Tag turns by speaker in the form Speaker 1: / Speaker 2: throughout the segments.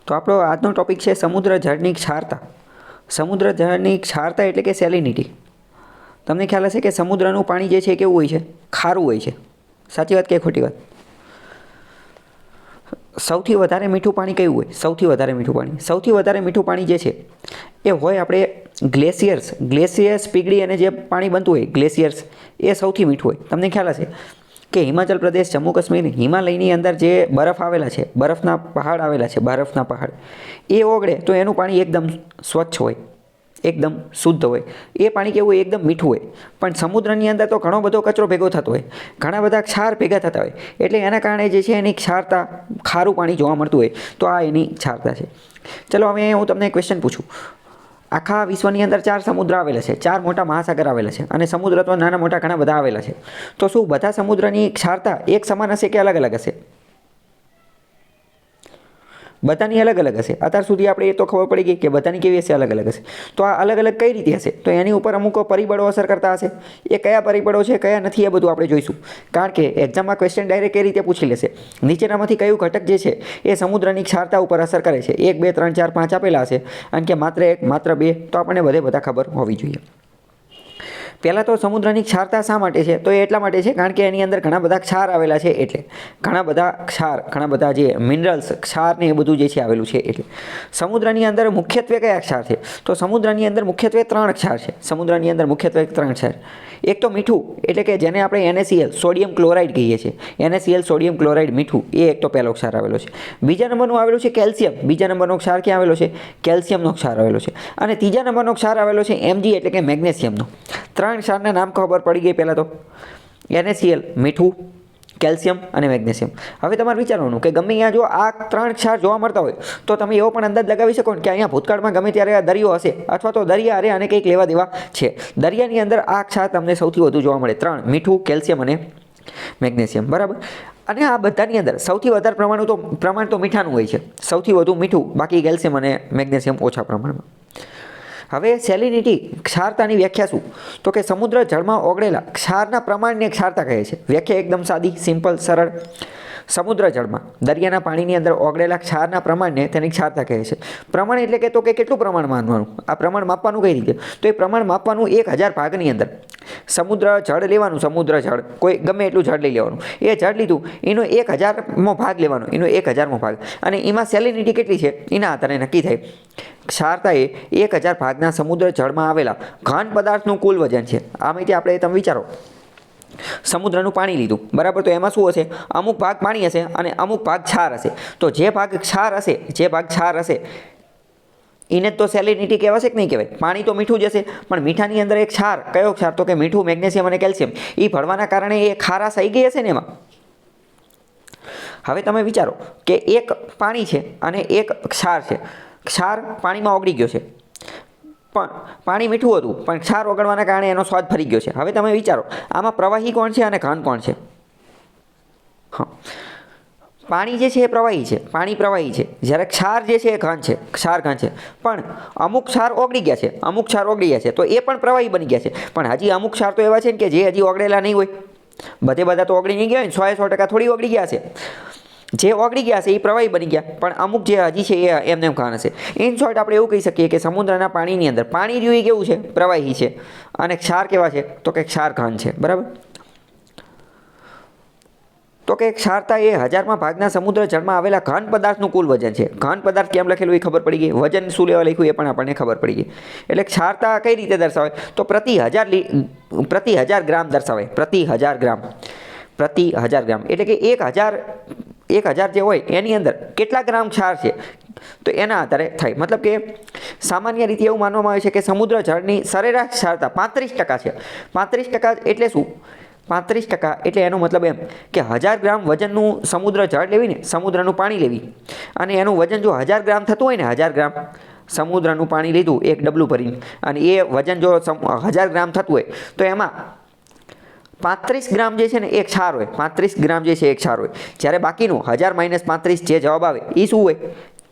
Speaker 1: તો આપણો આજનો ટોપિક છે સમુદ્ર જળની ક્ષારતા. સમુદ્ર જળની ક્ષારતા એટલે કે સેલિનિટી. તમને ખ્યાલ હશે કે સમુદ્રનું પાણી જે છે કેવું હોય છે? ખારું હોય છે. સાચી વાત કે ખોટી વાત? સૌથી વધારે મીઠું પાણી કયું હોય? સૌથી વધારે મીઠું પાણી. સૌથી વધારે મીઠું પાણી જે છે એ હોય આપણે ગ્લેશિયર્સ પીગળી અને જે પાણી બનતું હોય ગ્લેશિયર્સ, એ સૌથી મીઠું હોય. તમને ખ્યાલ હશે કે હિમાચલ પ્રદેશ, જમ્મુ કાશ્મીર, હિમાલયની અંદર જે બરફ આવેલા છે, બરફના પહાડ આવેલા છે, બરફના પહાડ, એ ઓગળે તો એનું પાણી એકદમ સ્વચ્છ હોય, એકદમ શુદ્ધ હોય. એ પાણી કેવું હોય? એકદમ મીઠું હોય. પણ સમુદ્રની અંદર તો ઘણો બધો કચરો ભેગો થતો હોય, ઘણા બધા ક્ષાર ભેગા થતા હોય, એટલે એના કારણે જે છે એની ક્ષારતા, ખારું પાણી જોવા મળતું હોય, તો આ એની ક્ષારતા છે. ચલો હવે હું તમને ક્વેશ્ચન પૂછું. આખા વિશ્વની અંદર 4 સમુદ્ર આવેલા છે, 4 મોટા મહાસાગર આવેલા છે, અને સમુદ્ર તો નાના મોટા ઘણા બધા આવેલા છે. તો શું બધા સમુદ્રની ક્ષારતા એક સમાન હશે કે અલગ અલગ હશે? બધાની અલગ અલગ હશે. અત્યાર સુધી આપણે એ તો ખબર પડી ગઈ કે બધાની કેવી હશે? અલગ અલગ હશે. તો આ અલગ અલગ કઈ રીતે હશે? તો એની ઉપર અમુક પરિબળો અસર કરતા હશે. એ કયા પરિબળો છે, કયા નથી, એ બધું આપણે જોઈશું. કારણ કે એક્ઝામમાં ક્વેશ્ચન ડાયરેક્ટ એ રીતે પૂછી લેશે, નીચેનામાંથી કયું ઘટક જે છે એ સમુદ્રની ક્ષારતા ઉપર અસર કરે છે? 1, 2, 3, 4, 5 આપેલા હશે, અને કે માત્ર 1, માત્ર 2, તો આપણને બધા ખબર હોવી જોઈએ. પહેલાં તો સમુદ્રની ક્ષારતા શા માટે છે? તો એ એટલા માટે છે કારણ કે એની અંદર ઘણા બધા ક્ષાર આવેલા છે. એટલે ઘણા બધા ક્ષાર, ઘણા બધા જે મિનરલ્સ, ક્ષાર ને એ બધું જે છે આવેલું છે. એટલે સમુદ્રની અંદર મુખ્યત્વે કયા ક્ષાર છે? તો સમુદ્રની અંદર મુખ્યત્વે 3 ક્ષાર છે. સમુદ્રની અંદર મુખ્યત્વે 3 ક્ષાર. એક તો મીઠું, એટલે કે જેને આપણે NaCl, સોડિયમ ક્લોરાઇડ કહીએ છીએ. NaCl, સોડિયમ ક્લોરાઇડ, મીઠું, એ એક તો પહેલો ક્ષાર આવેલો છે. બીજા નંબરનું આવેલું છે કેલ્શિયમ. બીજા નંબરનો ક્ષાર ક્યાં આવેલો છે? કેલ્શિયમનો ક્ષાર આવેલો છે. અને ત્રીજા નંબરનો ક્ષાર આવેલો છે Mg, એટલે કે મેગ્નેશિયમનો. 3 ક્ષારના નામ ખબર પડી ગઈ પહેલાં તો. NaCl, મીઠું, કેલ્શિયમ અને મેગ્નેશિયમ. હવે તમારે વિચારવાનું કે ગમે અહીંયા જો આ 3 ક્ષાર જોવા મળતા હોય તો તમે એવો પણ અંદાજ લગાવી શકો કે અહીંયા ભૂતકાળમાં ગમે ત્યારે દરિયો હશે, અથવા તો દરિયા અરે આને કંઈક લેવા દેવા છે. દરિયાની અંદર આ ક્ષાર તમને સૌથી વધુ જોવા મળે. 3: મીઠું, કેલ્શિયમ અને મેગ્નેશિયમ. બરાબર. અને આ બધાની અંદર સૌથી વધારે પ્રમાણ તો મીઠાનું હોય છે. સૌથી વધુ મીઠું, બાકી કેલ્શિયમ અને મેગ્નેશિયમ ઓછા પ્રમાણમાં. હવે સેલિનિટી, ક્ષારતાની વ્યાખ્યા શું? તો કે સમુદ્ર જળમાં ઓગળેલા ક્ષારના પ્રમાણને ક્ષારતા કહે છે. વ્યાખ્યા એકદમ સાદી, સિમ્પલ, સરળ. સમુદ્ર જળમાં, દરિયાના પાણીની અંદર ઓગળેલા ક્ષારના પ્રમાણને તેની ક્ષારતા કહે છે. પ્રમાણ એટલે કે તો કે કેટલું પ્રમાણ માનવાનું? આ પ્રમાણ માપવાનું કઈ રીતે? તો એ પ્રમાણ માપવાનું 1000 ભાગની અંદર સમુદ્ર જળ લેવાનું. સમુદ્ર જળ કોઈ ગમે એટલું જળ લઈ લેવાનું. એ જળ લીધું, એનો 1000મો ભાગ લેવાનો, એનો 1000મો ભાગ, અને એમાં સેલિનિટી કેટલી છે એના આધારે નક્કી થાય. ક્ષારતા એ 1000 ભાગના સમુદ્ર જળમાં આવેલા ઘન પદાર્થનું કુલ વજન છે. આ માહિતી આપણે તમે વિચારો, સમુદ્રનું પાણી લીધું, બરાબર, તો એમાં શું હશે? અમુક ભાગ પાણી હશે અને અમુક ભાગ ક્ષાર હશે. તો જે ભાગ ક્ષાર હશે એને તો સેલિનિટી કહેવાશે કે નહીં કહેવાય? પાણી તો મીઠું જ હશે, પણ મીઠાની અંદર એક ક્ષાર, કયો ક્ષાર? તો કે મીઠું, મેગ્નેશિયમ અને કેલ્શિયમ. એ ભળવાના કારણે એ ખારાશ આવી ગઈ હશે ને એમાં. હવે તમે વિચારો કે એક પાણી છે અને એક ક્ષાર છે. ક્ષાર પાણીમાં ઓગળી ગયો છે, પણ પાણી મીઠું હતું, પણ ક્ષાર ઓગળવાના કારણે એનો સ્વાદ ફરી ગયો છે. હવે તમે વિચારો, આમાં પ્રવાહી કોણ છે અને ઘન કોણ છે? હા, પાણી જે છે એ પ્રવાહી છે, પાણી પ્રવાહી છે, જ્યારે ક્ષાર જે છે એ ઘન છે, ક્ષાર ઘન છે. પણ અમુક ક્ષાર ઓગળી ગયા છે, અમુક ક્ષાર ઓગળી ગયા છે, તો એ પણ પ્રવાહી બની ગયા છે. પણ હજી અમુક ક્ષાર તો એવા છે ને કે જે હજી ઓગળેલા નહીં હોય. બધા તો ઓગળી નહીં ગયા હોય ને, 100% થોડી ઓગળી ગયા છે. જે ઓગળી ગયા છે એ પ્રવાહી બની ગયા, પણ અમુક જે હજી છે એ એમને ઘન હશે. ઇન શોર્ટ આપણે એવું કહી શકીએ કે સમુદ્રના પાણીની અંદર પાણી રહ્યું એ કેવું છે? પ્રવાહી છે. અને ક્ષાર કેવા છે? તો કે ક્ષાર ઘન છે. બરાબર. તો કે ક્ષારતા એ 1000મા ભાગના સમુદ્ર જળમાં આવેલા ઘન પદાર્થનું કુલ વજન છે. ઘન પદાર્થ કેમ લખેલું એ ખબર પડી ગઈ. વજન શું લેવા લખ્યું એ પણ આપણને ખબર પડી ગઈ. એટલે ક્ષારતા કઈ રીતે દર્શાવે? તો પ્રતિ 1000 ગ્રામ દર્શાવે. પ્રતિ 1000 ગ્રામ. પ્રતિ 1000 ગ્રામ એટલે કે 1000 જે હોય એની અંદર કેટલા ગ્રામ ક્ષાર છે, તો એના આધારે થાય. મતલબ કે સામાન્ય રીતે એવું માનવામાં આવે છે કે સમુદ્ર જળની સરેરાશ ક્ષારતા 35% છે. 35% એટલે શું? 35% એટલે એનો મતલબ એમ કે 1000 ગ્રામ વજનનું સમુદ્ર જળ લેવીને, સમુદ્રનું પાણી લેવી, અને એનું વજન જો 1000 ગ્રામ થતું હોય ને, 1000 ગ્રામ સમુદ્રનું પાણી લીધું એક ડબલું ભરીને, અને એ વજન જો 1000 ગ્રામ થતું હોય, તો એમાં 35 ગ્રામ જે છે ને એ ક્ષાર હોય. 35 ગ્રામ જે છે એ ક્ષાર હોય. જ્યારે બાકીનું 1000 - 35 જે જવાબ આવે એ શું હોય?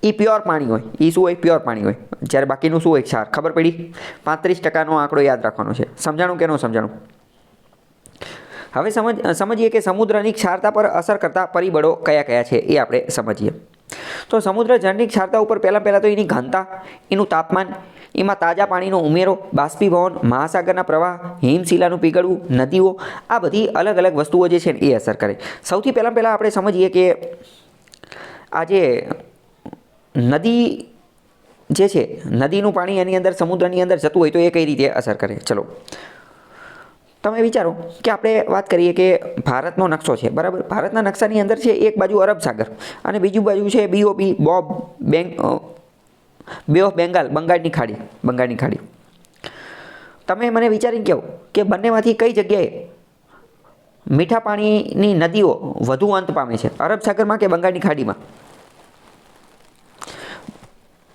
Speaker 1: એ પ્યોર પાણી હોય. એ શું હોય? પ્યોર પાણી હોય. જ્યારે બાકીનું શું હોય? ક્ષાર. ખબર પડી? 35%નો આંકડો યાદ રાખવાનો છે. સમજાણું કે ન સમજાણું? હવે સમજીએ કે સમુદ્રની ક્ષારતા પર અસર કરતા પરિબળો કયા કયા છે એ આપણે સમજીએ. તો સમુદ્ર જળની ક્ષારતા ઉપર પહેલાં તો એની ઘનતા, એનું તાપમાન, એમાં તાજા પાણીનો ઉમેરો, બાષ્પીભવન, મહાસાગરના પ્રવાહ, હિમશિલાનું પીગળવું, નદીઓ, આ બધી અલગ અલગ વસ્તુઓ જે છે એ અસર કરે. સૌથી પહેલાં આપણે સમજીએ કે આ જે નદી જે છે, નદીનું પાણી એની અંદર સમુદ્રની અંદર જતું હોય તો એ કઈ રીતે અસર કરે. ચલો તમે વિચારો કે આપણે વાત કરીએ કે ભારતનો નકશો છે, બરાબર. ભારતના નકશાની અંદર છે એક બાજુ અરબ સાગર અને બીજું બાજુ છે BOB, બે ઓફ બેંગાલ, બંગાળની ખાડી. તમે મને વિચારીને કહો કે બંનેમાંથી કઈ જગ્યાએ મીઠા પાણીની નદીઓ વધુ અંત પામે છે, અરબ સાગરમાં કે બંગાળની ખાડીમાં?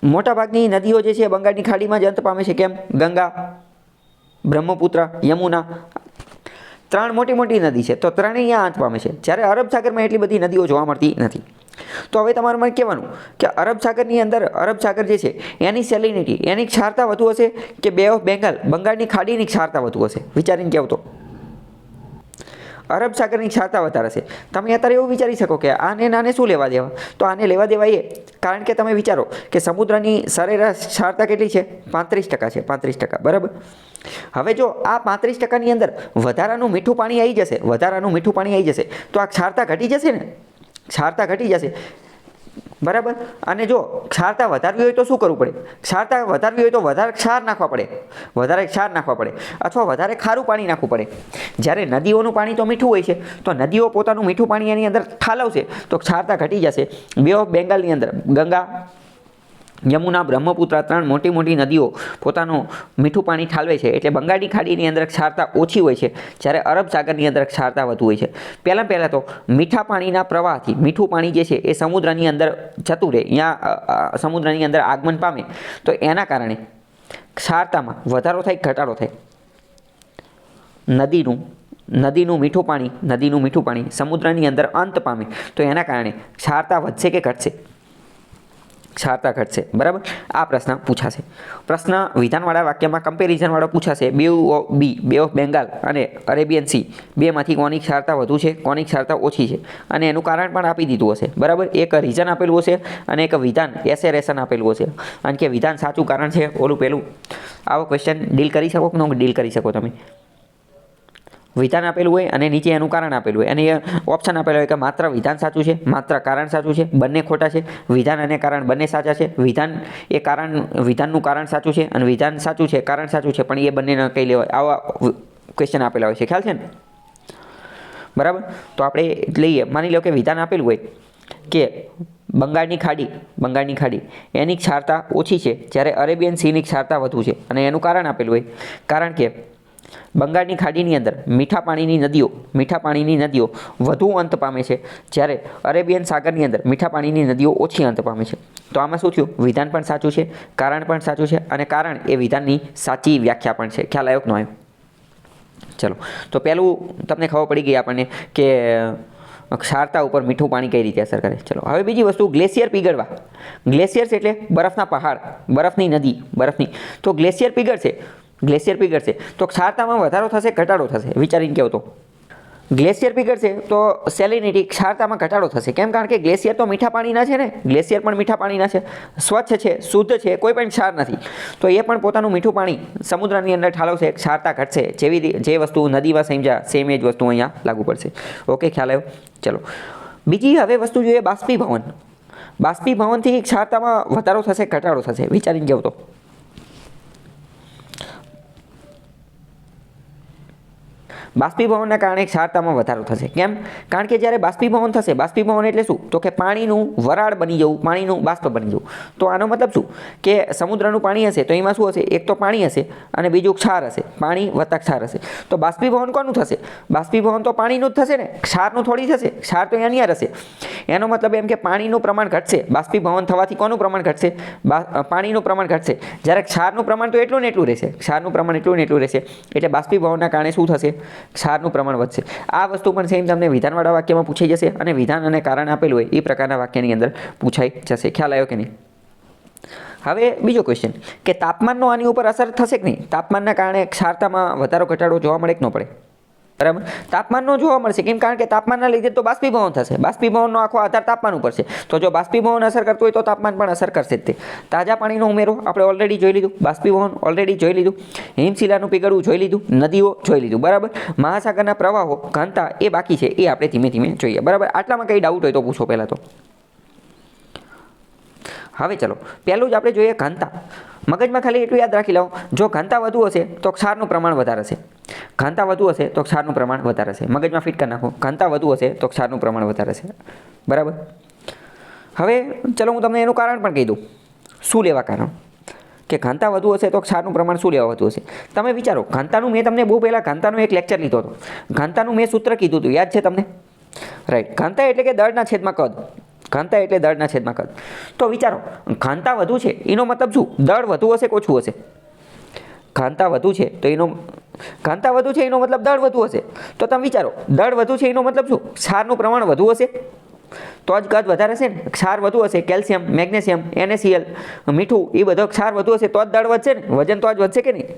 Speaker 1: મોટાભાગની નદીઓ જે છે બંગાળની ખાડીમાં જ અંત પામે છે. કેમ? ગંગા, બ્રહ્મપુત્ર, યમુના, 3 મોટી નદી છે તો ત્રણેય અહીંયા અંત પામે છે. જ્યારે અરબ સાગરમાં એટલી બધી નદીઓ જોવા મળતી નથી. તો હવે તમારે મને કહેવાનું કે અરબ સાગરની અંદર, અરબ સાગર જે છે એની સેલિનિટી, એની ક્ષારતા વધુ હશે કે બે ઓફ બેંગાલ, બંગાળની ખાડીની ક્ષારતા વધુ હશે? વિચારીને કહેવું તો અરબ સાગરની ક્ષારતા વધારે છે. તમે અત્યારે એવું વિચારી શકો કે આને શું લેવા દેવા? તો આને લેવા દેવા એ કારણ કે તમે વિચારો કે સમુદ્રની સરેરાશ ક્ષારતા કેટલી છે? 35% છે, 35%, બરાબર. હવે જો આ 35%ની અંદર વધારાનું મીઠું પાણી આવી જશે, તો આ ક્ષારતા ઘટી જશે ને, ક્ષારતા ઘટી જશે, બરાબર. અને જો ક્ષારતા વધારવી હોય તો શું કરવું પડે? ક્ષારતા વધારવી હોય તો વધારે ક્ષાર નાખવા પડે અથવા વધારે ખારું પાણી નાખવું પડે. જ્યારે નદીઓનું પાણી તો મીઠું હોય છે તો નદીઓ પોતાનું મીઠું પાણી એની અંદર ઠાલવશે તો ક્ષારતા ઘટી જશે. બે ઓફ બેંગાલની અંદર ગંગા, યમુના, બ્રહ્મપુત્ર, 3 મોટી નદીઓ પોતાનું મીઠું પાણી ઠાલવે છે એટલે બંગાળની ખાડીની અંદર ક્ષારતા ઓછી હોય છે, જ્યારે અરબ સાગરની અંદર ક્ષારતા વધુ હોય છે. પહેલાં તો મીઠા પાણીના પ્રવાહથી મીઠું પાણી જે છે એ સમુદ્રની અંદર જતું રહે, અહીંયા સમુદ્રની અંદર આગમન પામે તો એના કારણે ક્ષારતામાં વધારો થાય, ઘટાડો થાય. નદીનું મીઠું પાણી સમુદ્રની અંદર અંત પામે તો એના કારણે ક્ષારતા વધશે કે ઘટશે? ક્ષારતા ઘટશે, બરાબર. આ પ્રશ્ન પૂછાશે. પ્રશ્ન વિધાનવાળા વાક્યમાં કમ્પેરિઝનવાળો પૂછાશે. બે ઓફ બેંગાલ અને અરેબિયન સી બેમાંથી કોની ક્ષારતા વધુ છે, કોની ક્ષારતા ઓછી છે, અને એનું કારણ પણ આપી દીધું હશે, બરાબર. એક રીઝન આપેલું હશે અને એક વિધાન એસેરેશન આપેલું હશે. અને કે વિધાન સાચું, કારણ છે ઓલું પેલું. આવો ક્વેશ્ચન ડીલ કરી શકો કે ન ડીલ કરી શકો તમે? વિધાન આપેલું હોય અને નીચે એનું કારણ આપેલું હોય અને એ ઓપ્શન આપેલો હોય કે માત્ર વિધાન સાચું છે, માત્ર કારણ સાચું છે, બંને ખોટા છે, વિધાન અને કારણ બંને સાચા છે, વિધાનનું કારણ સાચું છે અને વિધાન સાચું છે, કારણ સાચું છે, પણ એ બંને કઈ લેવાય. આવા ક્વેશ્ચન આપેલા હોય છે, ખ્યાલ છે ને, બરાબર. તો આપણે લઈએ, માની લો કે વિધાન આપેલું હોય કે બંગાળની ખાડી એની ક્ષારતા ઓછી છે જ્યારે અરેબિયન સીની ક્ષારતા વધુ છે, અને એનું કારણ આપેલું હોય, કારણ કે બંગાળની ખાડીની અંદર મીઠા પાણીની નદીઓ વધુ અંત પામે છે, જ્યારે અરેબિયન સાગરની અંદર મીઠા પાણીની નદીઓ ઓછી અંત પામે છે. તો આમાં શું થયું? વિધાન પણ સાચું છે, કારણ પણ સાચું છે, અને કારણ એ વિધાનની સાચી વ્યાખ્યા પણ છે. ખ્યાલ આવ્યો કે ન આવ્યો? ચલો, તો પહેલું તમને ખબર પડી ગઈ આપણને કે ક્ષારતા ઉપર મીઠું પાણી કઈ રીતે અસર કરે. ચલો, હવે બીજી વસ્તુ, ગ્લેશિયર પીગળવા. ગ્લેશિયર્સ એટલે બરફના પહાડ, બરફની નદી, તો ગ્લેશિયર પીગળશે તો ક્ષારતામાં વધારો થશે, ઘટાડો થશે? વિચારીને કહો તો. ગ્લેશિયર પીગળશે તો સેલિનિટી, ક્ષારતામાં ઘટાડો થશે. કેમ? કારણ કે ગ્લેશિયર તો મીઠા પાણીના છે ને, ગ્લેશિયર પણ મીઠા પાણીના છે, સ્વચ્છ છે, શુદ્ધ છે, કોઈ પણ ક્ષાર નથી, તો એ પણ પોતાનું મીઠું પાણી સમુદ્રની અંદર ઠાલવશે, ક્ષારતા ઘટશે. જે વસ્તુ નદીમાં સમજ્યા સેમ એ જ વસ્તુ અહીંયા લાગુ પડશે. ઓકે, ખ્યાલ આવ્યો? ચલો, બીજી હવે વસ્તુ જોઈએ, બાષ્પીભવનથી ક્ષારતામાં વધારો થશે, ઘટાડો થશે? વિચારીને કહો તો. બાષ્પીભવનના કારણે ક્ષારતામાં વધારો થશે. કેમ? કારણ કે જ્યારે બાષ્પીભવન થશે, બાષ્પીભવન એટલે શું? તો કે પાણીનું વરાળ બની જવું, પાણીનું બાષ્પ બની જવું. તો આનો મતલબ શું? કે સમુદ્રનું પાણી હશે તો એમાં શું હશે? એક તો પાણી હશે અને બીજું ક્ષાર હશે, પાણી વત્તા ક્ષાર હશે. તો બાષ્પીભવન કોનું થશે? બાષ્પીભવન તો પાણીનું જ થશે ને, ક્ષારનું થોડી થશે. ક્ષાર તો એની યાર હશે. એનો મતલબ એમ કે પાણીનું પ્રમાણ ઘટશે. બાષ્પીભવન થવાથી કોનું પ્રમાણ ઘટશે? પાણીનું પ્રમાણ ઘટશે. જ્યારે ક્ષારનું પ્રમાણ તો એટલું ને એટલું રહેશે, ક્ષારનું પ્રમાણ એટલું ને એટલું રહેશે. એટલે બાષ્પીભવનના કારણે શું થશે? ક્ષારનું પ્રમાણ વધશે. આ વસ્તુ પણ સેમ તમને વિધાનવાળા વાક્યમાં પૂછાઈ જશે, અને વિધાન અને કારણ આપેલું હોય એ પ્રકારના વાક્યની અંદર પૂછાઈ જશે. ખ્યાલ આવ્યો કે નહીં? હવે બીજો ક્વેશ્ચન કે તાપમાનનો આની ઉપર અસર થશે કે નહીં? તાપમાનના કારણે ક્ષારતામાં વધારો ઘટાડો જોવા મળે કે ન પડે? બરાબર. તાપમાનનો જોવા મળશે કેમ? કારણ કે તાપમાનના લીધે તો બાષ્પીભવન થશે. બાષ્પીભવનનો આખો આધાર તાપમાન ઉપર છે. તો જો બાષ્પીભવન અસર કરતું હોય તો તાપમાન પણ અસર કરશે જ તે. તાજા પાણીનો ઉમેરો આપણે ઓલરેડી જોઈ લીધું. બાષ્પીભવન ઓલરેડી જોઈ લીધું. હિમશિલાનું પીગળવું જોઈ લીધું. નદીઓ જોઈ લીધું. બરાબર. મહાસાગરના પ્રવાહો ઘનતા એ બાકી છે, એ આપણે ધીમે ધીમે જોઈએ. બરાબર. આટલામાં કંઈ ડાઉટ હોય તો પૂછો પહેલાં તો. હવે ચલો પહેલું જ આપણે જોઈએ ઘનતા. મગજમાં ખાલી એટલું યાદ રાખી લો, જો ઘનતા વધુ હશે તો ક્ષારનું પ્રમાણ વધારે હશે. ઘનતા વધુ હશે તો ક્ષારનું પ્રમાણ વધારે હશે. મગજમાં ફિટ કરી નાખો. ઘનતા વધુ હશે તો ક્ષારનું પ્રમાણ વધારે હશે. બરાબર. હવે ચલો હું તમને એનું કારણ પણ કહી દઉં. શું લેવા કારણ? કે ઘનતા વધુ હશે તો ક્ષારનું પ્રમાણ શું લેવા વધુ હશે? તમે વિચારો, ઘનતાનું મેં તમને બહુ પહેલાં ઘનતાનું એક લેક્ચર લીધો હતો. ઘનતાનું મેં સૂત્ર કીધું હતું, યાદ છે તમને? રાઈટ. ઘનતા એટલે કે દળના છેદમાં કદ. ઘનતા એટલે દળના છેદમાં કદ. તો વિચારો, ઘનતા વધુ છે એનો મતલબ શું? દળ વધુ હશે કે ઓછું હશે? ઘનતા વધુ છે તો એનો મતલબ દળ વધુ હશે. તો તમે વિચારો, દળ વધુ છે એનો મતલબ શું? ક્ષારનું પ્રમાણ વધુ હશે તો જ કદ વધારે હશે ને. ક્ષાર વધુ હશે, કેલ્શિયમ, મેગ્નેશિયમ, NaCl, મીઠું, એ બધો ક્ષાર વધુ હશે તો જ દળ વધશે ને. વજન તો જ વધશે કે નહીં?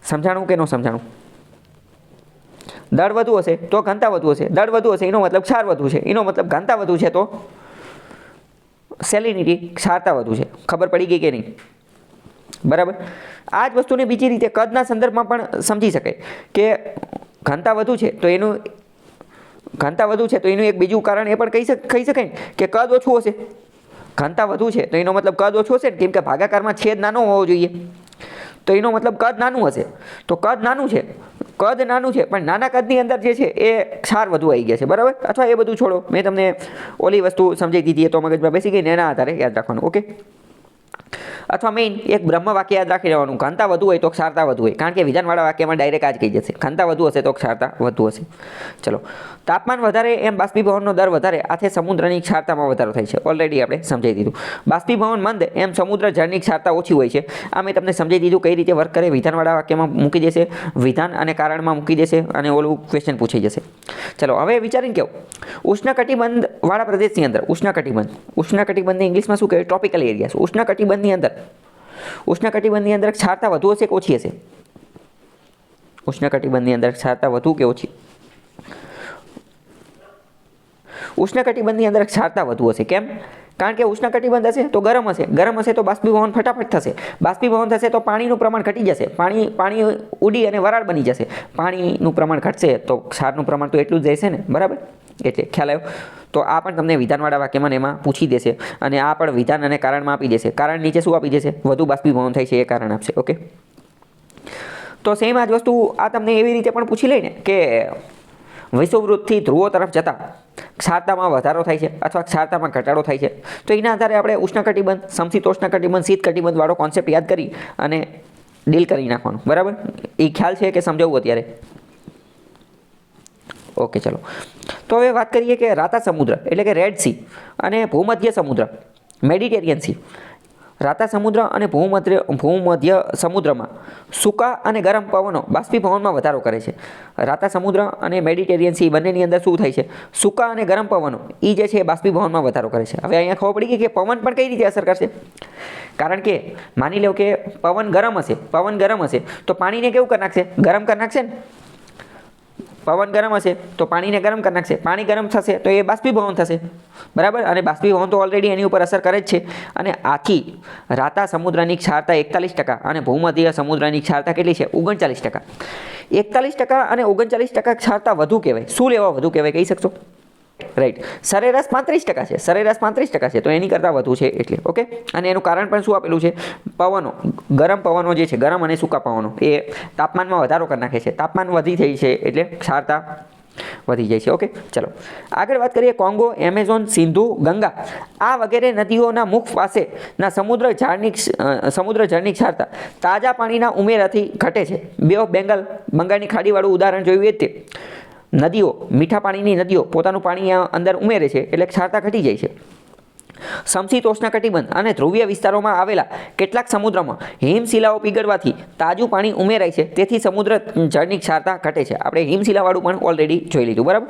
Speaker 1: સમજાણું કે ન સમજાણું? દળ વધુ હશે તો ઘનતા વધુ હશે. દળ વધુ હશે એનો મતલબ ક્ષાર વધુ છે, એનો મતલબ ઘનતા વધુ છે તો સેલિનિટી, ક્ષારતા વધુ છે. ખબર પડી ગઈ કે નહીં? બરાબર. આ જ વસ્તુને બીજી રીતે કદના સંદર્ભમાં પણ સમજી શકાય કે ઘનતા વધુ છે તો એનું એક બીજું કારણ એ પણ કહી શકાય કે કદ ઓછું હશે. ઘનતા વધુ છે તો એનો મતલબ કદ ઓછું હશે ને, કેમ કે ભાગાકારમાં છેદ નાનો હોવો જોઈએ. તો એનો મતલબ કદ નાનું હશે. તો કદ નાનું છે પણ નાના કદની અંદર જે છે એ ક્ષાર વધુ આવી ગયા છે. બરાબર. અથવા એ બધું છોડો, મેં તમને ઓલી વસ્તુ સમજાવી દીધી એ તો મગજમાં બેસી ગઈ ને, એના આધારે યાદ રાખવાનું. ઓકે. અથવા મેઇન એક બ્રહ્મ વાક્ય યાદ રાખી લેવાનું. ઘનતા વધુ હોય તો ક્ષારતા વધુ હોય. કારણ કે વિધાનવાળા વાક્યમાં ડાયરેક્ટ આ જ કહી જશે. ઘનતા વધુ હશે તો ક્ષારતા વધુ હશે. ચલો. તાપમાન વધારે એમ બાષ્પીભવનનો દર વધારે, આથી સમુદ્રની ક્ષારતામાં વધારો થાય છે. ઓલરેડી આપણે સમજાવી દીધું. બાષ્પીભવન મંદ એમ સમુદ્ર જળની ક્ષારતા ઓછી હોય છે. આ મેં તમને સમજાવી દીધું કઈ રીતે વર્ક કરે. વિધાનવાળા વાક્યમાં મૂકી દેશે, વિધાન અને કારણમાં મૂકી દેશે અને ઓલું ક્વેશ્ચન પૂછાઈ જશે. ચલો હવે વિચારીને કેવું, ઉષ્ણકટિબંધ વાળા પ્રદેશની અંદર ઉષ્ણકટિબંધને ઇંગ્લિશમાં શું કહેવાય? Tropical areas. ઉષ્ણકટિબંધની અંદર ક્ષારતા વધુ હશે કે ઓછી હશે? ઉષ્ણકટિબંધની અંદર ક્ષારતા વધુ કે ઓછી? ઉષ્ણકટિબંધની અંદર ક્ષારતા વધુ હશે. કેમ? કારણ કે ઉષ્ણકટિબંધ હશે તો ગરમ હશે તો બાષ્પીભવન ફટાફટ થશે. બાષ્પીભવન થશે તો પાણીનું પ્રમાણ ઘટી જશે. પાણી ઉડી અને વરાળ બની જશે. પાણીનું પ્રમાણ ઘટશે તો ક્ષારનું પ્રમાણ તો એટલું જ રહેશે ને. બરાબર. એટલે ખ્યાલ આવ્યો? તો આ પણ તમને વિધાનવાળા વાક્યમાં એમાં પૂછી દેશે અને આ પણ વિધાન અને કારણમાં આપી દેશે. કારણ નીચે શું આપી દેશે? વધુ બાષ્પીભવન થાય છે એ કારણ આપશે. ઓકે. તો સેમ આ જ વસ્તુ આ તમને એવી રીતે પણ પૂછી લઈને કે વિષુવવૃત્તથી ધ્રુવો તરફ જતા ક્ષારતામાં વધારો થાય છે અથવા ક્ષારતામાં ઘટાડો થાય છે. તો એના આધારે આપણે ઉષ્ણકટિબંધ, સમશીતોષ્ણકટિબંધ, શીતકટિબંધ વાળો કોન્સેપ્ટ યાદ કરી અને ડીલ કરી નાખવાનું. બરાબર. એ ખ્યાલ છે કે સમજાવવું અત્યારે? ઓકે. ચલો. તો હવે વાત કરીએ કે રાતા સમુદ્ર એટલે કે રેડ સી અને ભૂમધ્ય સમુદ્ર, મેડિટેરિયન સી. રાતા સમુદ્ર અને ભૂમધ્ય સમુદ્રમાં સૂકા અને ગરમ પવનો બાષ્પીભવનમાં વધારો કરે છે. રાતા સમુદ્ર અને મેડિટેરિયન સી બંનેની અંદર શું થાય છે? સૂકા અને ગરમ પવનો એ જે છે એ બાષ્પીભવનમાં વધારો કરે છે. હવે અહીંયા ખબર પડી ગઈ કે પવન પણ કઈ રીતે અસર કરશે. કારણ કે માની લો કે પવન ગરમ હશે તો પાણીને કેવું કરી નાખશે? ગરમ કરી નાખશે ને. પવન ગરમ હશે તો પાણીને ગરમ કરી નાખશે. પાણી ગરમ થશે તો એ બાષ્પીભવન થશે. બરાબર. અને બાષ્પીભવન તો ઓલરેડી એની ઉપર અસર કરે જ છે. અને આથી રાતા સમુદ્રની ક્ષારતા 41% અને ભૂમધ્ય સમુદ્રની ક્ષારતા કેટલી છે? 39%. 41% અને 39% ક્ષારતા વધુ કહેવાય. શું લેવા વધુ કહેવાય કહી શકશો? રાઈટ. સરેરાશ 35% છે તો એની કરતાં વધુ છે એટલે. ઓકે. અને એનું કારણ પણ શું આપેલું છે? પવનો, ગરમ પવનો જે છે, ગરમ અને સૂકા પવનો એ તાપમાનમાં વધારો કરી નાખે છે. તાપમાન વધી થઈ છે એટલે ક્ષારતા વધી જાય છે. ઓકે. ચલો આગળ વાત કરીએ. કોંગો, એમેઝોન, સિંધુ, ગંગા આ વગેરે નદીઓના મુખ પાસેના સમુદ્ર જળની ક્ષારતા તાજા પાણીના ઉમેરાથી ઘટે છે. બે ઓફ બેંગાલ, બંગાળની ખાડીવાળું ઉદાહરણ જોયું એ જ તે. નદીઓ, મીઠા પાણીની નદીઓ પોતાનું પાણી અંદર ઉમેરે છે એટલે ક્ષારતા ઘટી જાય છે. સમશીતોષ્ણકટિબંધ અને ધ્રુવીય વિસ્તારોમાં આવેલા કેટલાક સમુદ્રમાં હિમશિલાઓ પીગળવાથી તાજું પાણી ઉમેરાય છે, તેથી સમુદ્ર જળની ક્ષારતા ઘટે છે. આપણે હિમશિલાવાળું પણ ઓલરેડી જોઈ લીધું. બરાબર.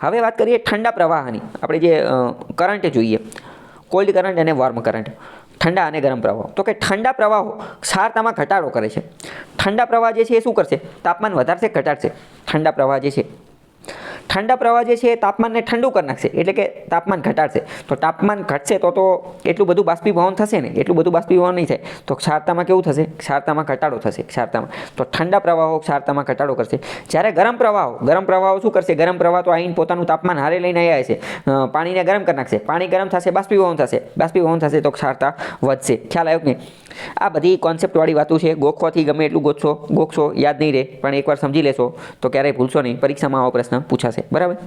Speaker 1: હવે વાત કરીએ ઠંડા પ્રવાહની. આપણે જે કરંટ જોઈએ, કોલ્ડ કરંટ અને વોર્મ કરંટ. ઠંડા અને ગરમ પ્રવાહો. તો કે ઠંડા પ્રવાહો ક્ષારતામાં ઘટાડો કરે છે. ઠંડા પ્રવાહ જે છે એ શું કરશે? તાપમાન વધારશે, ઘટાડશે. ઠંડા પ્રવાહ જે છે એ તાપમાનને ઠંડુ કરી નાખશે, એટલે કે તાપમાન ઘટાડશે. તો તાપમાન ઘટશે તો એટલું બધું બાષ્પીભવન થશે ને, એટલું બધું બાષ્પીભવન નહીં થાય. તો ક્ષારતામાં કેવું થશે? ક્ષારતામાં ઘટાડો થશે. તો ઠંડા પ્રવાહો ક્ષારતામાં ઘટાડો કરશે. જ્યારે ગરમ પ્રવાહો શું કરશે? ગરમ પ્રવાહ તો આવીને પોતાનું તાપમાન હારે લઈને આવ્યા છે, પાણીને ગરમ કરી નાખશે. પાણી ગરમ થશે, બાષ્પીભવન થશે તો ક્ષારતા વધશે. ખ્યાલ આવ્યો કે નહીં? આ બધી કોન્સેપ્ટવાળી વાતો છે. ગોખવાથી ગમે એટલું ગોખશો યાદ નહીં રહે, પણ એકવાર સમજી લેશો તો ક્યારેય ભૂલશો નહીં. પરીક્ષામાં આવો પ્રશ્ન પૂછાશે. બરાબર.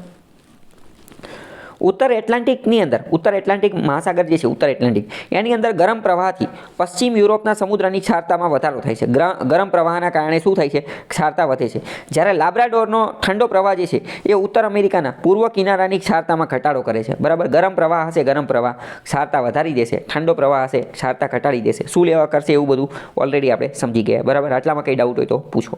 Speaker 1: ઉત્તર એટલાન્ટિક મહાસાગર જે છે, ઉત્તર એટલાન્ટિક, એની અંદર ગરમ પ્રવાહથી પશ્ચિમ યુરોપના સમુદ્રની ક્ષારતામાં વધારો થાય છે. ગરમ પ્રવાહના કારણે શું થાય છે? ક્ષારતા વધે છે. જ્યારે લાબ્રાડોરનો ઠંડો પ્રવાહ જે છે એ ઉત્તર અમેરિકાના પૂર્વ કિનારાની ક્ષારતામાં ઘટાડો કરે છે. બરાબર. ગરમ પ્રવાહ ક્ષારતા વધારી દેશે, ઠંડો પ્રવાહ હશે ક્ષારતા ઘટાડી દેશે. શું લેવા કરશે એવું બધું ઓલરેડી આપણે સમજી ગયા. બરાબર. આટલામાં કંઈ ડાઉટ હોય તો પૂછો.